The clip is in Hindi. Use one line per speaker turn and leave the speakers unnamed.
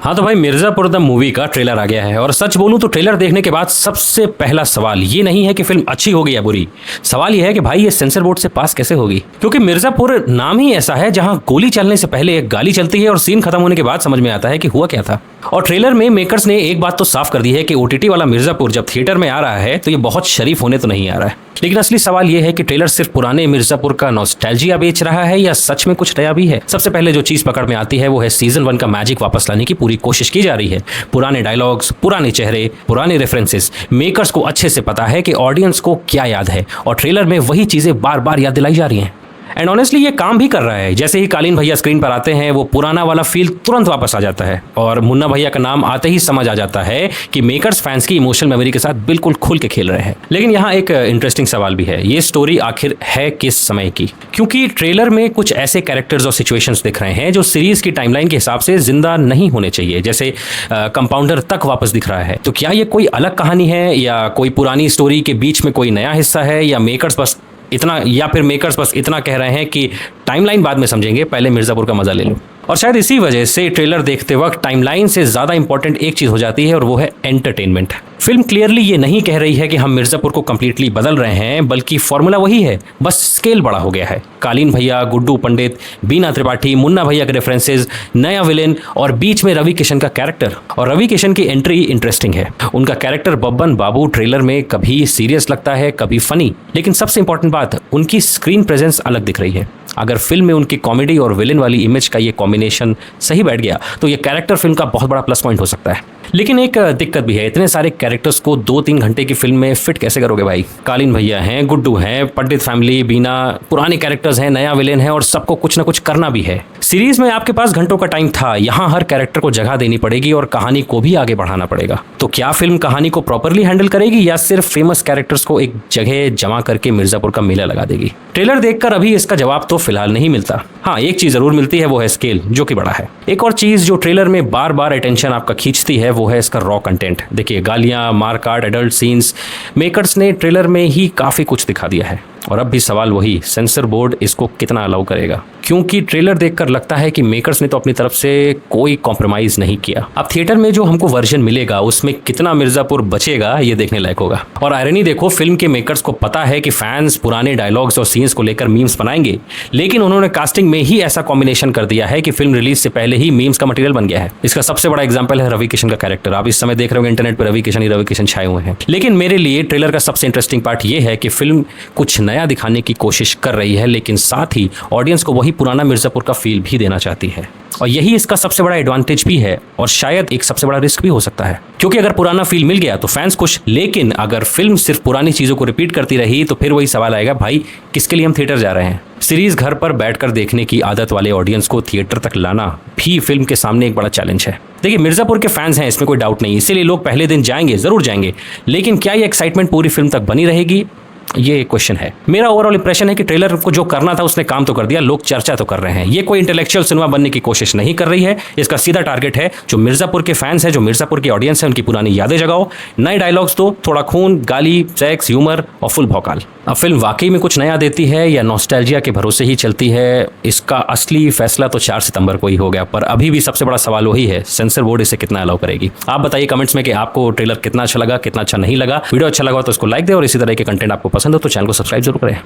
हाँ तो भाई मिर्जापुर द मूवी का ट्रेलर आ गया है और सच बोलूं तो ट्रेलर देखने के बाद सबसे पहला सवाल ये नहीं है कि फिल्म अच्छी होगी या बुरी। सवाल ये है कि भाई ये सेंसर बोर्ड से पास कैसे होगी, क्योंकि मिर्जापुर नाम ही ऐसा है जहां गोली चलने से पहले एक गाली चलती है और सीन खत्म होने के बाद समझ में आता है कि हुआ क्या था। और ट्रेलर में मेकर्स ने एक बात तो साफ कर दी है कि ओटीटी वाला मिर्जापुर जब थिएटर में आ रहा है तो ये बहुत शरीफ होने तो नहीं आ रहा है। लेकिन असली सवाल ये है कि ट्रेलर सिर्फ पुराने मिर्जापुर का नॉस्टैल्जिया बेच रहा है या सच में कुछ नया भी है। सबसे पहले जो चीज पकड़ में आती है वो है सीजन 1 का मैजिक वापस लाने की पूरी कोशिश की जा रही है। पुराने डायलॉग्स, पुराने चेहरे, पुराने रेफरेंसेस, मेकर्स को अच्छे से पता है कि ऑडियंस को क्या याद है और ट्रेलर में वही चीजें बार बार याद दिलाई जा रही हैं। एंड ऑनेस्टली ये काम भी कर रहा है। जैसे ही कालीन भैया स्क्रीन पर आते हैं वो पुराना वाला फील तुरंत वापस आ जाता है और मुन्ना भैया का नाम आते ही समझ आ जाता है कि मेकर्स फैंस की इमोशनल मेमोरी के साथ बिल्कुल खुल के खेल रहे हैं। लेकिन यहाँ एक इंटरेस्टिंग सवाल भी है, ये स्टोरी आखिर है किस समय की? क्योंकि ट्रेलर में कुछ ऐसे कैरेक्टर्स और सिचुएशंस दिख रहे हैं जो सीरीज की टाइमलाइन के हिसाब से जिंदा नहीं होने चाहिए। जैसे कंपाउंडर तक वापस दिख रहा है, तो क्या ये कोई अलग कहानी है या कोई पुरानी स्टोरी के बीच में कोई नया हिस्सा है, या मेकर्स बस इतना कह रहे हैं कि टाइमलाइन बाद में समझेंगे, पहले मिर्जापुर का मजा ले लो। और शायद इसी वजह से ट्रेलर देखते वक्त टाइमलाइन से ज्यादा इंपॉर्टेंट एक चीज हो जाती है और वो है एंटरटेनमेंट। फिल्म क्लियरली ये नहीं कह रही है कि हम मिर्जापुर को कंप्लीटली बदल रहे हैं, बल्कि फॉर्मूला वही है, बस स्केल बड़ा हो गया है। कालीन भैया, गुड्डू पंडित, बीना त्रिपाठी, मुन्ना भैया के रेफरेंसेस, नया विलेन और बीच में रवि किशन का कैरेक्टर। और रवि किशन की एंट्री इंटरेस्टिंग है। उनका कैरेक्टर बब्बन बाबू ट्रेलर में कभी सीरियस लगता है, कभी फनी, लेकिन सबसे इंपॉर्टेंट बात, उनकी स्क्रीन प्रेजेंस अलग दिख रही है। अगर फिल्म में उनकी कॉमेडी और विलेन वाली इमेज का ये कॉम्बिनेशन सही बैठ गया तो ये कैरेक्टर फिल्म का बहुत बड़ा प्लस पॉइंट हो सकता है। लेकिन एक दिक्कत भी है, इतने सारे कैरेक्टर्स को 2-3 घंटे की फिल्म में फिट कैसे करोगे भाई? कालीन भैया हैं, गुड्डू हैं, पंडित फैमिली, बीना, पुराने कैरेक्टर्स हैं, नया विलेन है और सबको कुछ ना कुछ करना भी है। सीरीज में आपके पास घंटों का टाइम था, यहाँ हर कैरेक्टर को जगह देनी पड़ेगी और कहानी को भी आगे बढ़ाना पड़ेगा। तो क्या फिल्म कहानी को प्रॉपरली हैंडल करेगी या सिर्फ फेमस कैरेक्टर्स को एक जगह जमा करके मिर्जापुर का मेला लगा देगी? ट्रेलर देखकर अभी इसका जवाब तो फिलहाल नहीं मिलता। हाँ, एक चीज जरूर मिलती है, वो है स्केल, जो कि बड़ा है। एक और चीज जो ट्रेलर में बार बार अटेंशन आपका खींचती है वो है इसका रॉ कंटेंट। देखिए, गालियां, मारकाट, एडल्ट सीन्स, मेकर्स ने ट्रेलर में ही काफी कुछ दिखा दिया है। और अब भी सवाल वही, सेंसर बोर्ड इसको कितना अलाउ करेगा? क्योंकि ट्रेलर देखकर लगता है कि मेकर्स ने तो अपनी तरफ से कोई कॉम्प्रोमाइज नहीं किया। अब थिएटर में जो हमको वर्जन मिलेगा उसमें कितना मिर्जापुर बचेगा ये देखने लायक होगा। और आयरनी देखो, फिल्म के मेकर्स को पता है कि फैंस पुराने डायलॉग्स और सीन्स को लेकर मीम्स बनाएंगे, लेकिन उन्होंने कास्टिंग में ही ऐसा कॉम्बिनेशन कर दिया है कि फिल्म रिलीज से पहले ही मीम्स का मटेरियल बन गया है। इसका सबसे बड़ा एग्जाम्पल है रवि किशन का कैरेक्टर। आप इस समय देख रहे हो इंटरनेट पर रवि किशन छाए हुए हैं। लेकिन मेरे लिए ट्रेलर का सबसे इंटरेस्टिंग पार्ट ये है कि फिल्म कुछ नया दिखाने की कोशिश कर रही है, लेकिन साथ ही ऑडियंस को वही पुराना मिर्जापुर का फील भी देना चाहती है। और यही इसका सबसे बड़ा एडवांटेज भी है और शायद एक सबसे बड़ा रिस्क भी हो सकता है, क्योंकि अगर पुराना फील मिल गया तो फैंस खुश, लेकिन अगर फिल्म सिर्फ पुरानी चीजों को रिपीट करती रही तो फिर वही सवाल आएगा, भाई किसके लिए हम थिएटर जा रहे हैं? सीरीज घर पर बैठकर देखने की आदत वाले ऑडियंस को थिएटर तक लाना भी फिल्म के सामने एक बड़ा चैलेंज है। देखिए, मिर्जापुर के फैंस हैं, इसमें कोई डाउट नहीं, इसीलिए लोग पहले दिन जाएंगे, जरूर जाएंगे, लेकिन क्या ये एक्साइटमेंट पूरी फिल्म तक बनी रहेगी, ये क्वेश्चन है। मेरा ओवरऑल इंप्रेशन है कि ट्रेलर को जो करना था उसने काम तो कर दिया, लोग चर्चा तो कर रहे हैं। ये कोई इंटेलेक्चुअल सिनेमा बनने की कोशिश नहीं कर रही है। इसका सीधा टारगेट है जो मिर्जापुर के फैंस हैं, जो मिर्जापुर की ऑडियंस है, उनकी पुरानी यादें जगाओ, नए डायलॉग्स दो, थोड़ा खून, गाली, सेक्स, ह्यूमर और फुल भौकाल। अब फिल्म वाकई में कुछ नया देती है या नॉस्टैल्जिया के भरोसे ही चलती है, इसका असली फैसला तो 4 सितंबर को ही हो गया। पर अभी भी सबसे बड़ा सवाल वही है, सेंसर बोर्ड इसे कितना अलाउ करेगी। आप बताइए कमेंट्स में कि आपको ट्रेलर कितना अच्छा लगा, कितना अच्छा नहीं लगा। वीडियो अच्छा लगा तो इसको लाइक दे और इसी तरह के कंटेंट आपको पसंद हो तो चैनल को सब्सक्राइब जरूर करें।